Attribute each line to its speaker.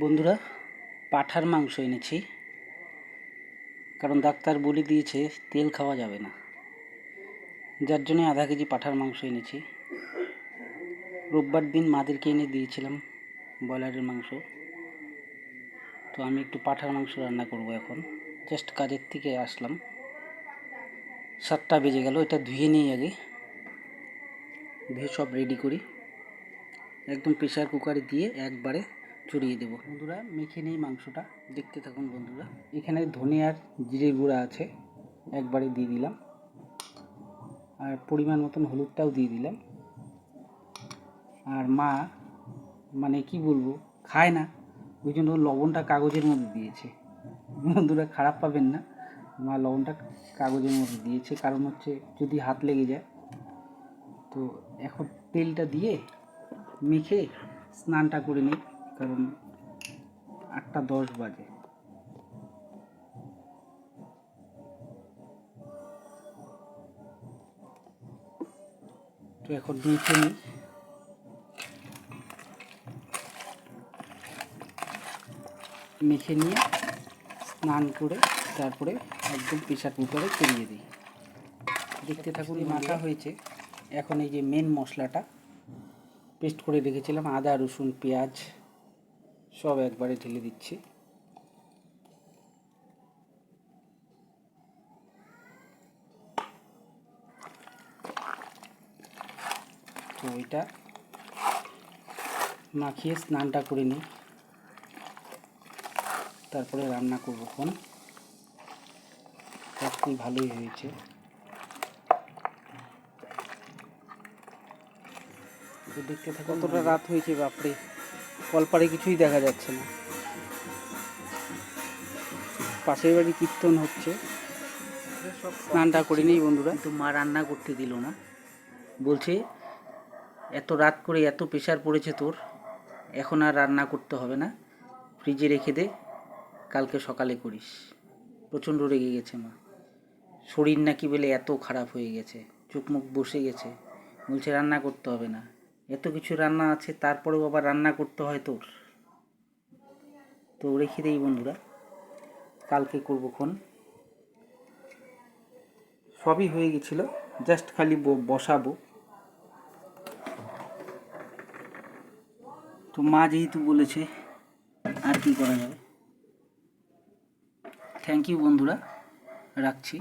Speaker 1: বন্ধুরা, পাঁঠার মাংস এনেছি, কারণ ডাক্তার বলে দিয়েছে তেল খাওয়া যাবে না, যার জন্য আধা কেজি পাঁঠার মাংস এনেছি। রোববার দিন মাদেরকে এনে দিয়েছিলাম ব্রয়লারের মাংস, তো আমি একটু পাঁঠার মাংস রান্না করব। এখন জাস্ট কাজের থেকে আসলাম, 7টা বেজে গেল। এটা ধুয়ে নিই, আগে ধুয়ে সব রেডি করি, একদম প্রেশার কুকারে দিয়ে একবারে চড়িয়ে দেবো। বন্ধুরা, মেখে নেই মাংসটা, দেখতে থাকুন বন্ধুরা। এখানে ধনে আর জিরে গুঁড়া আছে, একবারে দিয়ে দিলাম, আর পরিমাণ মতন হলুদটাও দিয়ে দিলাম। আর মা মানে কি বলবো, খায় না, ওই জন্য লবণটা কাগজের মধ্যে দিয়েছে। বন্ধুরা খারাপ পাবেন না, মা লবণটা কাগজের মধ্যে দিয়েছে, কারণ হচ্ছে যদি হাত লেগে যায়। তো এখন তেলটা দিয়ে মেখে স্নানটা করে নিই, কারণ 8টা 10 বাজে। তো এখন মেখে নিই, মেখে নিয়ে স্নান করে তারপরে একদম প্রেশার কুকারে চড়িয়ে দিই। দেখতে থাকুন, মাখা হয়েছে। এখন এই যে মেন মশলাটা পেস্ট করে রেখেছিলাম, আদা রসুন পেঁয়াজ সব একবারে ঢেলে দিচ্ছি। তো এটা মাখিয়ে স্নানটা করে নিই, তারপরে রান্না করবো। কোন সবটি ভালোই হয়েছে। তো দেখতে থাকুন, কতটা রাত হয়েছে বাপরে, কলপাড়ে কিছুই দেখা যাচ্ছে না। পাশের বাড়ি কীর্তন হচ্ছে। স্নানটা করে নিই বন্ধুরা। কিন্তু মা রান্না করতে দিল না, বলছে এত রাত করে এত প্রেশার পড়েছে তোর, এখন আর রান্না করতে হবে না, ফ্রিজে রেখে দে, কালকে সকালে করিস। প্রচণ্ড রেগে গেছে মা, শরীর নাকি বলে এত খারাপ হয়ে গেছে, চোখ মুখ বসে গেছে, বলছে রান্না করতে হবে না। এত কিছু রান্না আছে, তারপরেও আবার রান্না করতে হয় তোর। তো রেখে দেই বন্ধুরা, কালকে করবো। খন সবই হয়ে গেছিল, জাস্ট খালি বসাবো। তো মা যেহেতু বলেছে, আর কি করা যাবে। থ্যাংক ইউ বন্ধুরা, রাখছি।